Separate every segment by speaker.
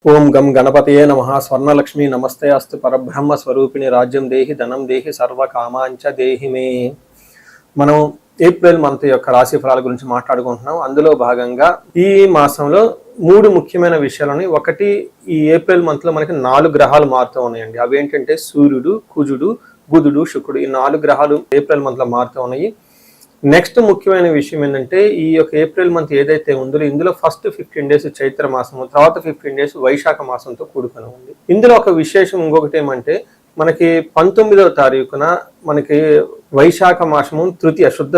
Speaker 1: ఓం గం గణపతయే నమః. స్వర్ణలక్ష్మి నమస్తే అస్తు. పరబ్రహ్మ స్వరూపిణి రాజ్యం దేహి ధనం దేహి సర్వకామాంచ దేహి మే. మనం ఏప్రిల్ మంత్ యొక్క రాశి ఫలాల గురించి మాట్లాడుకుంటున్నాం. అందులో భాగంగా ఈ మాసంలో 3 ముఖ్యమైన విషయాలని. ఒకటి, ఈ ఏప్రిల్ మంత్ లో మనకి 4 గ్రహాలు మారుతూ ఉన్నాయండి. అవి ఏంటంటే సూర్యుడు, కుజుడు, బుధుడు, శుక్రుడు. ఈ 4 గ్రహాలు ఏప్రిల్ మంత్ లో మారుతూ ఉన్నాయి. నెక్స్ట్ ముఖ్యమైన విషయం ఏంటంటే, ఈ యొక్క ఏప్రిల్ మంత్ ఏదైతే ఉందో ఇందులో ఫస్ట్ 15 డేస్ చైత్ర మాసము, తర్వాత 15 డేస్ వైశాఖ మాసంతో కూడుకొని ఉంది. ఇందులో ఒక విశేషం ఇంకొకటి ఏమంటే, మనకి 19వ తారీఖున మనకి వైశాఖ మాసము తృతీయ, శుద్ధ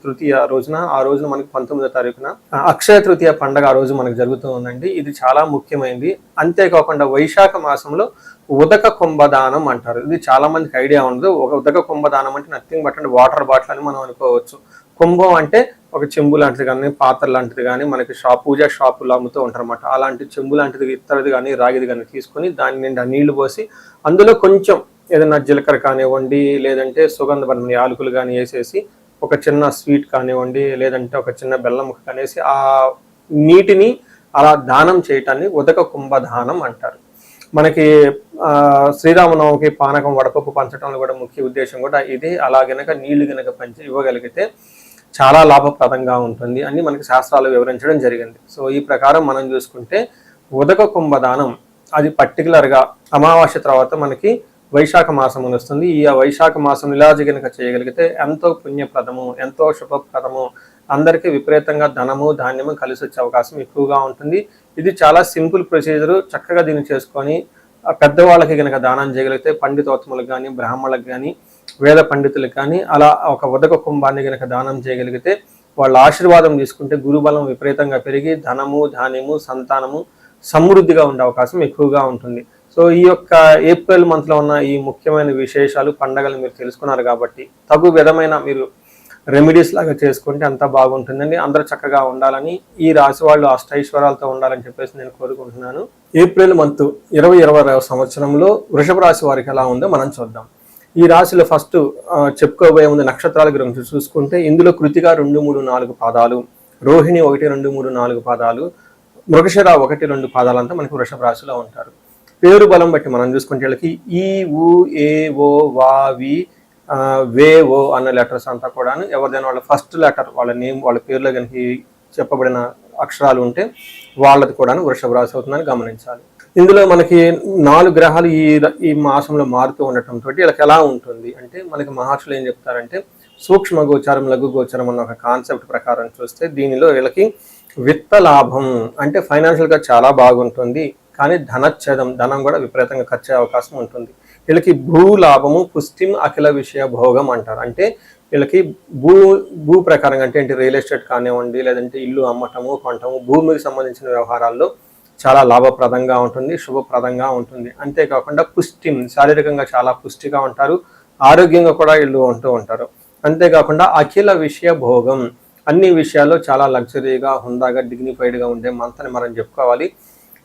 Speaker 1: తృతీయ రోజున, ఆ రోజున మనకి 19వ తారీఖున అక్షయ తృతీయ పండగ ఆ రోజు మనకు జరుగుతూ ఉందండి. ఇది చాలా ముఖ్యమైనది. అంతేకాకుండా వైశాఖ మాసంలో ఉదక కుంభదానం అంటారు. ఇది చాలా మందికి ఐడియా ఉండదు. ఒక ఉదక కుంభదానం అంటే నథింగ్ బట్ అంటే వాటర్ బాటిల్ అని మనం అనుకోవచ్చు. కుంభం అంటే ఒక చెంబు లాంటిది కానీ, పాత్ర లాంటిది కానీ మనకి పూజా షాపులో అమ్ముతూ ఉంటారు అన్నమాట. అలాంటి చెంబు లాంటిది, ఇత్తడిది కానీ, రాగిది కానీ తీసుకొని దాని నిండా నీళ్లు పోసి అందులో కొంచెం ఏదైనా జీలకర్ర కానివ్వండి, లేదంటే సుగంధభరిత యాలకులు కానీ వేసేసి, ఒక చిన్న స్వీట్ కానివ్వండి, లేదంటే ఒక చిన్న బెల్లం ముక్క కనేసి ఆ నీటిని అలా దానం చేయటాన్ని ఉదక కుంభదానం అంటారు. మనకి శ్రీరామనవమికి పానకం వడపప్పు పంచడంలో కూడా ముఖ్య ఉద్దేశం కూడా ఇది. అలా గనక నీళ్లు గనక పంచి ఇవ్వగలిగితే చాలా లాభప్రదంగా ఉంటుంది అని మనకి శాస్త్రాలు వివరించడం జరిగింది. సో ఈ ప్రకారం మనం చూసుకుంటే ఉదక కుంభదానం అది పర్టికులర్గా అమావాస్య తర్వాత మనకి వైశాఖ మాసం వస్తుంది. ఈ వైశాఖ మాసం ఇలా గనక చేయగలిగితే ఎంతో పుణ్యప్రదము, ఎంతో శుభప్రదము, అందరికీ విపరీతంగా ధనము ధాన్యము కలిసి వచ్చే అవకాశం ఎక్కువగా ఉంటుంది. ఇది చాలా సింపుల్ ప్రొసీజరు. చక్కగా దీన్ని చేసుకొని పెద్దవాళ్ళకి కనుక దానం చేయగలిగితే, పండితోత్తములకు కానీ, బ్రాహ్మణులకు కానీ, వేద పండితులకు కానీ అలా ఒక ఉదక కుంభాన్ని కనుక దానం చేయగలిగితే, వాళ్ళ ఆశీర్వాదం తీసుకుంటే గురుబలం విపరీతంగా పెరిగి ధనము ధాన్యము సంతానము సమృద్ధిగా ఉండే అవకాశం ఎక్కువగా ఉంటుంది. సో ఈ యొక్క ఏప్రిల్ మంత్లో ఉన్న ఈ ముఖ్యమైన విశేషాలు, పండగలు మీరు తెలుసుకున్నారు కాబట్టి తగు విధమైన మీరు రెమెడీస్ లాగా చేసుకుంటే అంతా బాగుంటుందండి. అందరూ చక్కగా ఉండాలని, ఈ రాశి వాళ్ళు అష్టైశ్వర్యాలతో ఉండాలని చెప్పేసి నేను కోరుకుంటున్నాను. ఏప్రిల్ మంత్ 2020వ సంవత్సరంలో వృషభ రాశి వారికి ఎలా ఉందో మనం చూద్దాం. ఈ రాశిలో ఫస్ట్ చెప్పుకోబోయే ముందు నక్షత్రాల గురించి చూసుకుంటే, ఇందులో కృతిక 2, 3, 4 పాదాలు, రోహిణి 1, 2, 3, 4 పాదాలు, మృగశిర 1, 2 పాదాలంతా మనకి వృషభ రాశిలో ఉంటారు. పేరు బలం బట్టి మనం చూసుకుంటే వీళ్ళకి ఈ, ఊ, ఏ, ఓ, వా, వి, వే, ఓ అన్న లెటర్స్ అంతా కూడా ఎవరిదైనా వాళ్ళ ఫస్ట్ లెటర్, వాళ్ళ నేమ్, వాళ్ళ పేరులో కనుక చెప్పబడిన అక్షరాలు ఉంటే వాళ్ళది కూడా వృషభ రాశి అవుతుందని గమనించాలి. ఇందులో మనకి 4 గ్రహాలు ఈ మాసంలో మారుతూ ఉండటంతో వీళ్ళకి ఎలా ఉంటుంది అంటే, మనకి మహర్షులు ఏం చెప్తారంటే, సూక్ష్మ గోచారం లఘు గోచారం అన్న ఒక కాన్సెప్ట్ ప్రకారం చూస్తే దీనిలో వీళ్ళకి విత్త లాభం అంటే ఫైనాన్షియల్గా చాలా బాగుంటుంది. కానీ ధనచ్ఛేదం, ధనం కూడా విపరీతంగా ఖర్చు అయ్యే అవకాశం ఉంటుంది. వీళ్ళకి భూలాభము పుష్టిం అఖిల విషయ భోగం అంటారు. అంటే వీళ్ళకి భూ ప్రకారంగా అంటే ఏంటి, రియల్ ఎస్టేట్ కానివ్వండి, లేదంటే ఇల్లు అమ్మటము కొనటము, భూమికి సంబంధించిన వ్యవహారాల్లో చాలా లాభప్రదంగా ఉంటుంది, శుభప్రదంగా ఉంటుంది. అంతేకాకుండా పుష్టిం, శారీరకంగా చాలా పుష్టిగా ఉంటారు, ఆరోగ్యంగా కూడా వీళ్ళు ఉంటూ ఉంటారు. అంతేకాకుండా అఖిల విషయ భోగం, అన్ని విషయాల్లో చాలా లగ్జరీగా, హుందాగా, డిగ్నిఫైడ్గా ఉండే మంత్ని మనం చెప్పుకోవాలి.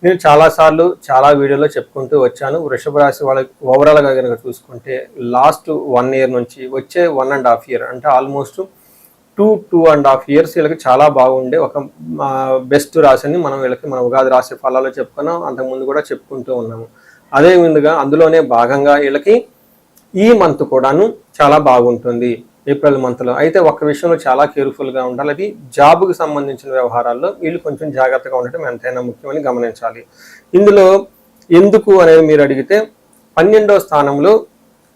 Speaker 1: నేను చాలాసార్లు చాలా వీడియోలో చెప్పుకుంటూ వచ్చాను. వృషభ రాశి వాళ్ళకి ఓవరాల్గా కనుక చూసుకుంటే లాస్ట్ 1 ఇయర్ నుంచి వచ్చే 1.5 ఇయర్ అంటే ఆల్మోస్ట్ 2.5 ఇయర్స్ వీళ్ళకి చాలా బాగుండే ఒక బెస్ట్ రాశిని మనం వీళ్ళకి మన ఉగాది రాశి ఫలాల్లో చెప్పుకున్నాం. అంతకుముందు కూడా చెప్పుకుంటూ ఉన్నాము. అదే విధంగా అందులోనే భాగంగా వీళ్ళకి ఈ మంత్ కూడాను చాలా బాగుంటుంది ఏప్రిల్ మంత్లో. అయితే ఒక్క విషయంలో చాలా కేర్ఫుల్గా ఉండాలి. అది జాబ్కి సంబంధించిన వ్యవహారాల్లో వీళ్ళు కొంచెం జాగ్రత్తగా ఉండటం ఎంతైనా ముఖ్యమని గమనించాలి. ఇందులో ఎందుకు అనేది మీరు అడిగితే, 12వ స్థానంలో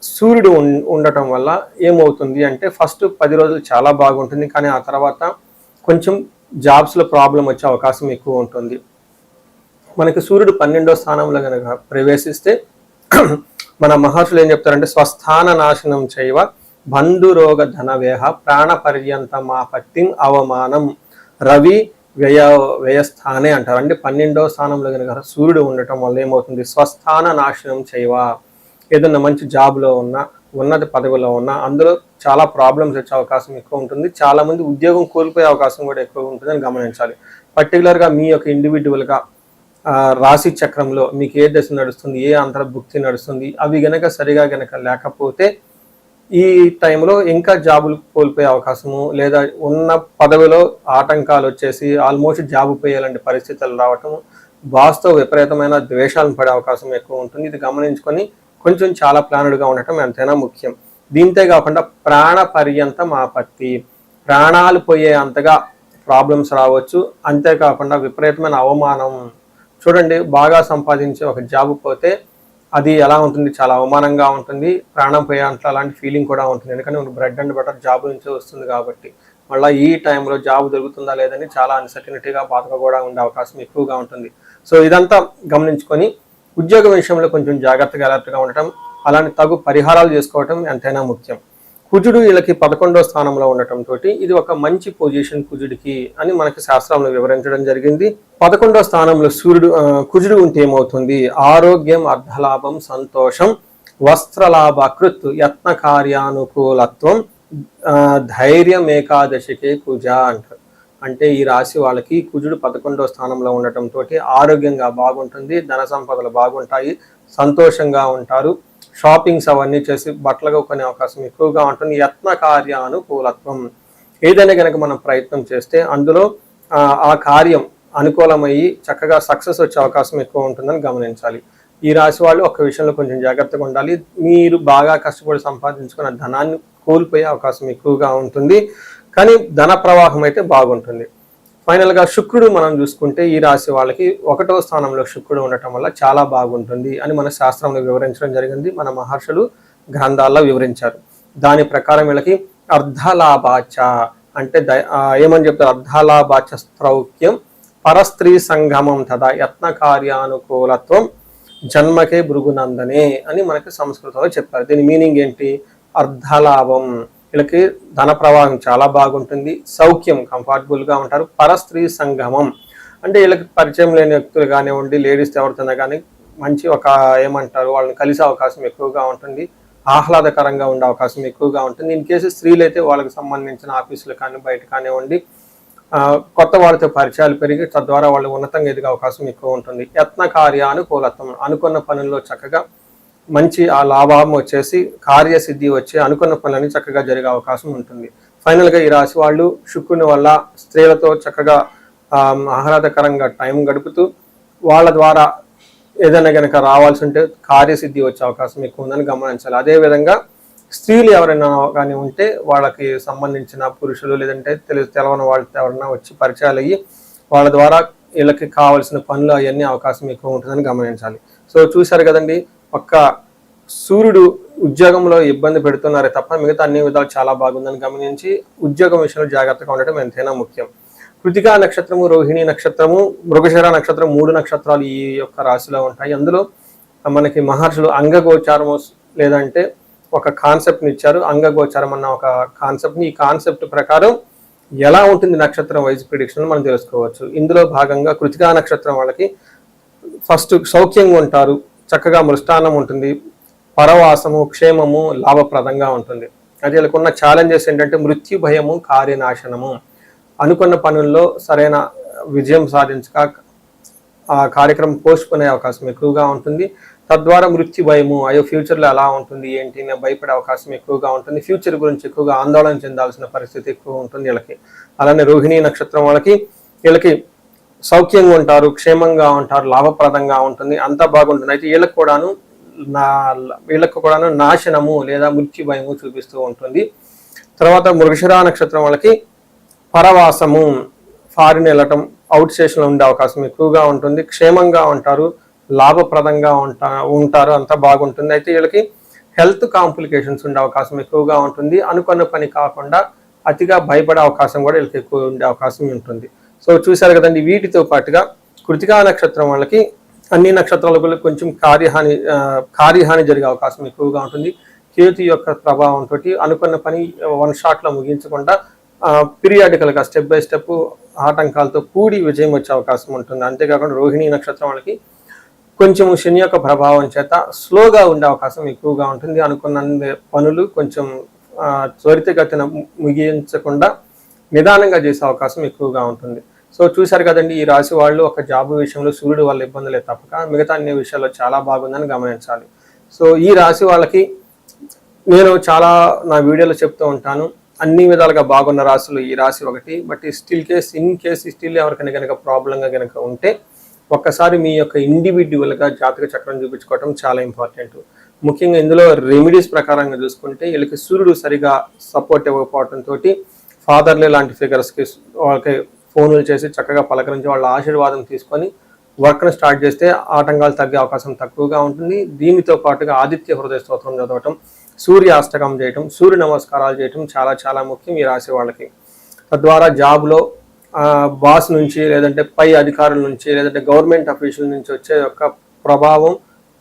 Speaker 1: సూర్యుడు ఉండటం వల్ల ఏమవుతుంది అంటే, ఫస్ట్ 10 రోజులు చాలా బాగుంటుంది, కానీ ఆ తర్వాత కొంచెం జాబ్స్లో ప్రాబ్లం వచ్చే అవకాశం ఎక్కువ ఉంటుంది. మనకి సూర్యుడు 12వ స్థానంలో కనుక ప్రవేశిస్తే మన మహర్షులు ఏం చెప్తారంటే, స్వస్థాన నాశనం చేయవ బంధురోగ ధనవేహ ప్రాణ పర్యంతమాపత్తిం అవమానం రవి వ్యయస్థానే అంటారు. అంటే 12వ స్థానంలో కనుక సూర్యుడు ఉండటం వల్ల ఏమవుతుంది, స్వస్థాన నాశనం చేయవా, ఏదన్నా మంచి జాబ్లో ఉన్నా, ఉన్నత పదవిలో ఉన్నా అందులో చాలా ప్రాబ్లమ్స్ వచ్చే అవకాశం ఎక్కువ ఉంటుంది. చాలామంది ఉద్యోగం కోల్పోయే అవకాశం కూడా ఎక్కువ ఉంటుందని గమనించాలి. పర్టికులర్గా మీ యొక్క ఇండివిజువల్గా రాశి చక్రంలో మీకు ఏ దశ నడుస్తుంది, ఏ అంతర్భుక్తి నడుస్తుంది, అవి గనక సరిగా గనక లేకపోతే ఈ టైంలో ఇంకా జాబులు కోల్పోయే అవకాశము, లేదా ఉన్న పదవిలో ఆటంకాలు వచ్చేసి ఆల్మోస్ట్ జాబు పోయేలాంటి పరిస్థితులు రావటము, బాస్తో విపరీతమైన ద్వేషాలను పడే అవకాశం ఎక్కువ ఉంటుంది. ఇది గమనించుకొని కొంచెం చాలా ప్లానుడ్గా ఉండటం ఎంతైనా ముఖ్యం. దీంతే కాకుండా ప్రాణ పర్యంతం ఆపత్తి, ప్రాణాలు పోయే అంతగా ప్రాబ్లమ్స్ రావచ్చు. అంతేకాకుండా విపరీతమైన అవమానం. చూడండి, బాగా సంపాదించే ఒక జాబ్ పోతే అది ఎలా ఉంటుంది, చాలా అవమానంగా ఉంటుంది, ప్రాణం పోయే అంత అలాంటి ఫీలింగ్ కూడా ఉంటుంది. ఎందుకంటే బ్రెడ్ అండ్ బటర్ జాబ్ నుంచే వస్తుంది కాబట్టి మళ్ళీ ఈ టైంలో జాబ్ దొరుకుతుందా లేదని చాలా అన్సర్టనిటీగా బాధగా కూడా ఉండే అవకాశం ఎక్కువగా ఉంటుంది. సో ఇదంతా గమనించుకొని ఉద్యోగ విషయంలో కొంచెం జాగ్రత్తగా అలర్ట్గా ఉండటం, అలాంటి తగు పరిహారాలు చేసుకోవటం ఎంతైనా ముఖ్యం. కుజుడు వీళ్ళకి 11వ స్థానంలో ఉండటంతో ఇది ఒక మంచి పొజిషన్ కుజుడికి అని మనకి శాస్త్రంలో వివరించడం జరిగింది. 11వ స్థానంలో కుజుడు ఉంటే ఏమవుతుంది, ఆరోగ్యం, అర్ధలాభం, సంతోషం, వస్త్రలాభకృత్, యత్న కార్యానుకూలత్వం, ధైర్యం, ఏకాదశికే కుజ అంటారు. అంటే ఈ రాశి వాళ్ళకి కుజుడు 11వ స్థానంలో ఉండటంతో ఆరోగ్యంగా బాగుంటుంది, ధన సంపదలు బాగుంటాయి, సంతోషంగా ఉంటారు, షాపింగ్స్ అవన్నీ చేసి బట్టలుగా కొనే అవకాశం ఎక్కువగా ఉంటుంది. యత్న కార్యానుకూలత్వం, ఏదైనా కనుక మనం ప్రయత్నం చేస్తే అందులో ఆ కార్యం అనుకూలమయ్యి చక్కగా సక్సెస్ వచ్చే అవకాశం ఎక్కువ ఉంటుందని గమనించాలి. ఈ రాశి వాళ్ళు ఒక్క విషయంలో కొంచెం జాగ్రత్తగా ఉండాలి. మీరు బాగా కష్టపడి సంపాదించుకున్న ధనాన్ని కోల్పోయే అవకాశం ఎక్కువగా ఉంటుంది, కానీ ధన ప్రవాహం అయితే బాగుంటుంది. ఫైనల్గా శుక్రుడు మనం చూసుకుంటే ఈ రాశి వాళ్ళకి 1వ స్థానంలో శుక్రుడు ఉండటం వల్ల చాలా బాగుంటుంది అని మన శాస్త్రంలో వివరించడం జరిగింది. మన మహర్షులు గ్రంథాల్లో వివరించారు. దాని ప్రకారం వీళ్ళకి అర్ధలాభాచ అంటే ఏమని చెప్తారు, అర్ధలాభాచ స్తౌక్యం, పరస్త్రీ సంగమం తదా, యత్న కార్యానుకూలత్వం, జన్మకే భృగునందనే అని మనకి సంస్కృతంలో చెప్పారు. దీని మీనింగ్ ఏంటి, అర్ధలాభం, వీళ్ళకి ధన ప్రవాహం చాలా బాగుంటుంది, సౌఖ్యం, కంఫర్టబుల్గా ఉంటారు, పరస్త్రీ సంగమం అంటే వీళ్ళకి పరిచయం లేని వ్యక్తులు కానివ్వండి, లేడీస్ ఎవరితోనే కానీ మంచి ఒక ఏమంటారు వాళ్ళని కలిసే అవకాశం ఎక్కువగా ఉంటుంది, ఆహ్లాదకరంగా ఉండే అవకాశం ఎక్కువగా ఉంటుంది. ఇన్ కేసు స్త్రీలు అయితే వాళ్ళకి సంబంధించిన ఆఫీసులు కానీ బయట కానివ్వండి కొత్త వాళ్ళతో పరిచయాలు పెరిగి తద్వారా వాళ్ళు ఉన్నతంగా ఎదిగే అవకాశం ఎక్కువ ఉంటుంది. యత్న కార్యానుకూలత్వం, అనుకున్న పనుల్లో చక్కగా మంచి ఆ లాభం వచ్చేసి కార్యసిద్ధి వచ్చి అనుకున్న పనులని చక్కగా జరిగే అవకాశం ఉంటుంది. ఫైనల్గా ఈ రాశి వాళ్ళు శుక్రుని వల్ల స్త్రీలతో చక్కగా ఆహ్లాదకరంగా టైం గడుపుతూ వాళ్ళ ద్వారా ఏదైనా కనుక రావాల్సి ఉంటే కార్యసిద్ధి వచ్చే అవకాశం ఎక్కువ ఉందని గమనించాలి. అదేవిధంగా స్త్రీలు ఎవరైనా కానీ ఉంటే వాళ్ళకి సంబంధించిన పురుషులు లేదంటే తెలవని వాళ్ళతో ఎవరైనా వచ్చి పరిచయాలు అయ్యి వాళ్ళ ద్వారా వీళ్ళకి కావాల్సిన పనులు అవన్నీ అవకాశం ఎక్కువ ఉంటుందని గమనించాలి. సో చూశారు కదండి, ఒక్క సూర్యుడు ఉద్యోగంలో ఇబ్బంది పెడుతున్నారే తప్ప మిగతా అన్ని విధాలు చాలా బాగుందని గమనించి ఉద్యోగం విషయంలో జాగ్రత్తగా ఉండటం ఎంతైనా ముఖ్యం. కృతికా నక్షత్రము, రోహిణి నక్షత్రము, మృగశిర నక్షత్రం 3 నక్షత్రాలు ఈ యొక్క రాశిలో ఉంటాయి. అందులో మనకి మహర్షులు అంగగోచారము లేదంటే ఒక కాన్సెప్ట్ని ఇచ్చారు. అంగగోచారం అన్న ఒక కాన్సెప్ట్ని, ఈ కాన్సెప్ట్ ప్రకారం ఎలా ఉంటుంది నక్షత్రం వైజ్ ప్రిడిక్షన్ మనం తెలుసుకోవచ్చు. ఇందులో భాగంగా కృతికా నక్షత్రం వాళ్ళకి ఫస్ట్ సౌఖ్యంగా ఉంటారు, చక్కగా మృష్టాన్నం ఉంటుంది, పరవాసము, క్షేమము, లాభప్రదంగా ఉంటుంది. అయితే వీళ్ళకున్న ఛాలెంజెస్ ఏంటంటే మృత్యు భయము, కార్యనాశనము, అనుకున్న పనుల్లో సరైన విజయం సాధించక ఆ కార్యక్రమం పోస్ట్పోనే అవకాశం ఎక్కువగా ఉంటుంది. తద్వారా మృత్యు భయము, అయ్యో ఫ్యూచర్లో ఎలా ఉంటుంది ఏంటి నేను భయపడే అవకాశం ఎక్కువగా ఉంటుంది, ఫ్యూచర్ గురించి ఎక్కువగా ఆందోళన చెందాల్సిన పరిస్థితి ఎక్కువ ఉంటుంది వీళ్ళకి. అలానే రోహిణీ నక్షత్రం వీళ్ళకి సౌఖ్యంగా ఉంటారు, క్షేమంగా ఉంటారు, లాభప్రదంగా ఉంటుంది, అంతా బాగుంటుంది. అయితే వీళ్ళకు కూడాను నాశనము లేదా మృత్యు భయము చూపిస్తూ ఉంటుంది. తర్వాత మృగశిర నక్షత్రం వాళ్ళకి పరవాసము, ఫారిన్ వెళ్ళటం, అవుట్ స్టేషన్లో ఉండే అవకాశం ఎక్కువగా ఉంటుంది, క్షేమంగా ఉంటారు, లాభప్రదంగా ఉంటారు, అంతా బాగుంటుంది. అయితే వీళ్ళకి హెల్త్ కాంప్లికేషన్స్ ఉండే అవకాశం ఎక్కువగా ఉంటుంది, అనుకున్న పని కాకుండా అతిగా భయపడే అవకాశం కూడా వీళ్ళకి ఎక్కువ ఉండే అవకాశం ఉంటుంది. సో చూశారు కదండి, వీటితో పాటుగా కృతికా నక్షత్రం వాళ్ళకి అన్ని నక్షత్రాలకు కొంచెం కార్యహాని జరిగే అవకాశం ఎక్కువగా ఉంటుంది. కేతు యొక్క ప్రభావంతో అనుకున్న పని 1 షాట్లో ముగించకుండా పీరియాడికల్గా స్టెప్ బై స్టెప్ ఆటంకాలతో కూడి విజయం వచ్చే అవకాశం ఉంటుంది. అంతేకాకుండా రోహిణీ నక్షత్రం వాళ్ళకి కొంచెం శని యొక్క ప్రభావం చేత స్లోగా ఉండే అవకాశం ఎక్కువగా ఉంటుంది. అనుకున్న పనులు కొంచెం త్వరితగతిన ముగించకుండా నిదానంగా చేసే అవకాశం ఎక్కువగా ఉంటుంది. సో చూశారు కదండి, ఈ రాశి వాళ్ళు ఒక జాబ్ విషయంలో సూర్యుడు వల్ల ఇబ్బందులే తప్పక మిగతా అన్ని విషయాల్లో చాలా బాగుందని గమనించాలి. సో ఈ రాశి వాళ్ళకి నేను చాలా నా వీడియోలో చెప్తూ ఉంటాను, అన్ని విధాలుగా బాగున్న రాశులు ఈ రాశి ఒకటి. బట్ ఇన్ కేస్ ఎవరికైనా కనుక ప్రాబ్లంగా కనుక ఉంటే ఒక్కసారి మీ యొక్క ఇండివిడ్యువల్గా జాతక చక్రం చూపించుకోవటం చాలా ఇంపార్టెంట్. ముఖ్యంగా ఇందులో రెమెడీస్ ప్రకారంగా చూసుకుంటే వీళ్ళకి సూర్యుడు సరిగా సపోర్ట్ ఇవ్వకపోవడంతో ఫాదర్లే లాంటి ఫిగర్స్కి వాళ్ళకి ఫోన్లు చేసి చక్కగా పలకరించి వాళ్ళ ఆశీర్వాదం తీసుకొని వర్క్ను స్టార్ట్ చేస్తే ఆటంకాలు తగ్గే అవకాశం తక్కువగా ఉంటుంది. దీనితో పాటుగా ఆదిత్య హృదయ స్తోత్రం చదవటం, సూర్య అష్టకం చేయటం, సూర్య నమస్కారాలు చేయటం చాలా చాలా ముఖ్యం ఈ రాశి వాళ్ళకి. తద్వారా జాబ్లో బాస్ నుంచి, లేదంటే పై అధికారుల నుంచి, లేదంటే గవర్నమెంట్ అఫీషియల్ నుంచి వచ్చే యొక్క ప్రభావం,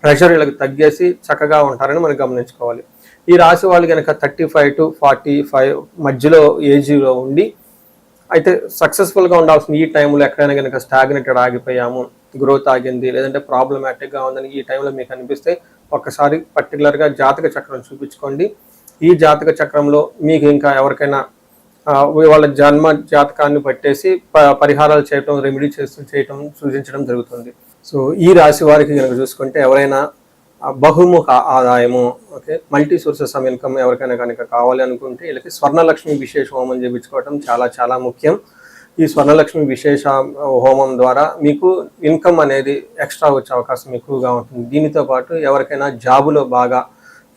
Speaker 1: ప్రెషర్ వీళ్ళకి తగ్గేసి చక్కగా ఉంటారని మనం గమనించుకోవాలి. ఈ రాశి వాళ్ళు కనుక 35 to 45 మధ్యలో ఏజ్లో ఉండి అయితే సక్సెస్ఫుల్గా ఉండాల్సిన ఈ టైంలో ఎక్కడైనా కనుక స్టాగ్నేటెడ్ ఆగిపోయాము, గ్రోత్ ఆగింది, లేదంటే ప్రాబ్లమాటిక్గా ఉందని ఈ టైంలో మీకు అనిపిస్తే ఒక్కసారి పర్టికులర్గా జాతక చక్రం చూపించుకోండి. ఈ జాతక చక్రంలో మీకు ఇంకా ఎవరికైనా వాళ్ళ జన్మ జాతకాన్ని పట్టేసి పరిహారాలు చేయటం, రెమెడీ చేయటం సూచించడం జరుగుతుంది. సో ఈ రాశి వారికి కనుక చూసుకుంటే ఎవరైనా బహుముఖ ఆదాయము, okay, multi sources of income ఎవరికైనా కనుక కావాలి అనుకుంటే వీళ్ళకి స్వర్ణలక్ష్మి విశేష హోమం చేయించుకోవటం చాలా చాలా ముఖ్యం. ఈ స్వర్ణలక్ష్మి విశేష హోమం ద్వారా మీకు ఇన్కమ్ అనేది ఎక్స్ట్రా వచ్చే అవకాశం ఎక్కువగా ఉంటుంది. దీనితో పాటు ఎవరికైనా జాబులో బాగా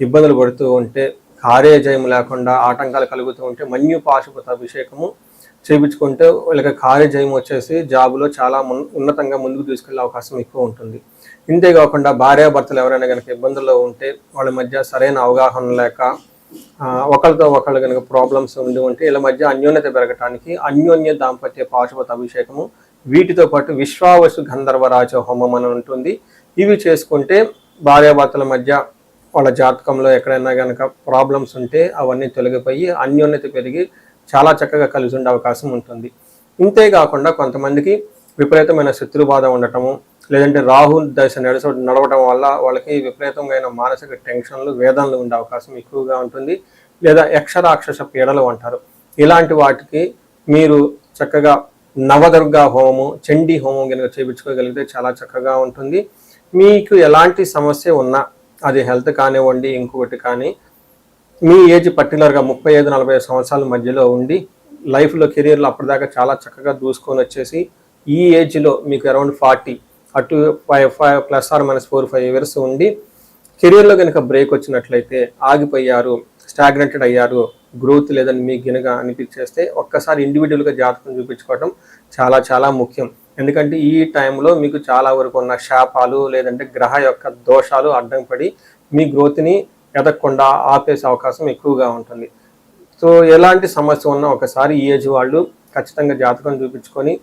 Speaker 1: ఇబ్బందులు పడుతూ ఉంటే, కార్యజయం లేకుండా ఆటంకాలు కలుగుతూ ఉంటే మన్యు పాశుపత అభిషేకము చేయించుకుంటే వీళ్ళకి కార్యజయం వచ్చేసి జాబులో చాలా ఉన్నతంగా ముందుకు తీసుకెళ్లే అవకాశం ఎక్కువ ఉంటుంది. ఇంతేకాకుండా భార్యాభర్తలు ఎవరైనా కనుక ఇబ్బందుల్లో ఉంటే వాళ్ళ మధ్య సరైన అవగాహన లేక ఒకరితో ఒకళ్ళు కనుక ప్రాబ్లమ్స్ ఉండి ఉంటే వీళ్ళ మధ్య అన్యోన్యత పెరగటానికి అన్యోన్య దాంపత్య పాశుపత అభిషేకము, వీటితో పాటు విశ్వావసు గంధర్వరాజ హోమం అని ఉంటుంది. ఇవి చేసుకుంటే భార్యాభర్తల మధ్య వాళ్ళ జాతకంలో ఎక్కడైనా కనుక ప్రాబ్లమ్స్ ఉంటే అవన్నీ తొలగిపోయి అన్యోన్యత పెరిగి చాలా చక్కగా కలిసి ఉండే అవకాశం ఉంటుంది. ఇంతేకాకుండా కొంతమందికి విపరీతమైన శత్రుబాధ ఉండటము, లేదంటే రాహు దశ నడవటం వల్ల వాళ్ళకి విపరీతమైన మానసిక టెన్షన్లు, వేదనలు ఉండే అవకాశం ఎక్కువగా ఉంటుంది. లేదా యక్షరాక్షస పీడలు అంటారు. ఇలాంటి వాటికి మీరు చక్కగా నవదుర్గా హోమము, చండీ హోమం కనుక చేయించుకోగలిగితే చాలా చక్కగా ఉంటుంది. మీకు ఎలాంటి సమస్య ఉన్నా, అది హెల్త్ కానివ్వండి, ఇంకొకటి కానీ, మీ ఏజ్ పర్టికులర్గా 35-40 సంవత్సరాల మధ్యలో ఉండి లైఫ్లో కెరీర్లో అప్పటిదాకా చాలా చక్కగా దూసుకొని వచ్చేసి ఈ ఏజ్లో మీకు అరౌండ్ 40 అటు 5 ప్లస్ ఆర్ మైనస్ 4-5 ఇయర్స్ ఉండి కెరీర్లో కనుక బ్రేక్ వచ్చినట్లయితే, ఆగిపోయారు, స్టాగ్నేటెడ్ అయ్యారు, గ్రోత్ లేదని మీకు కనుక అనిపించేస్తే ఒక్కసారి ఇండివిజువల్గా జాతకం చూపించుకోవడం చాలా చాలా ముఖ్యం. ఎందుకంటే ఈ టైంలో మీకు చాలా వరకు ఉన్న శాపాలు లేదంటే గ్రహ యొక్క దోషాలు అడ్డం పడి మీ గ్రోత్ని ఎదగకుండా ఆపేసే అవకాశం ఎక్కువగా ఉంటుంది. సో ఎలాంటి సమస్య ఉన్నా ఒకసారి ఈ ఏజ్ వాళ్ళు ఖచ్చితంగా జాతకం చూపించుకొని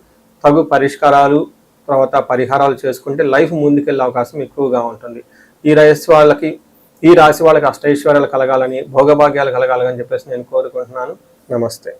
Speaker 1: తగు పరిష్కారాలు తర్వాత పరిహారాలు చేసుకుంటే లైఫ్ ముందుకెళ్ళే అవకాశం ఎక్కువగా ఉంటుంది. ఈ రాశి వాళ్ళకి అష్టైశ్వర్యాలు కలగాలని, భోగభాగ్యాలు కలగాలని చెప్పేసి నేను కోరుకుంటున్నాను. నమస్తే.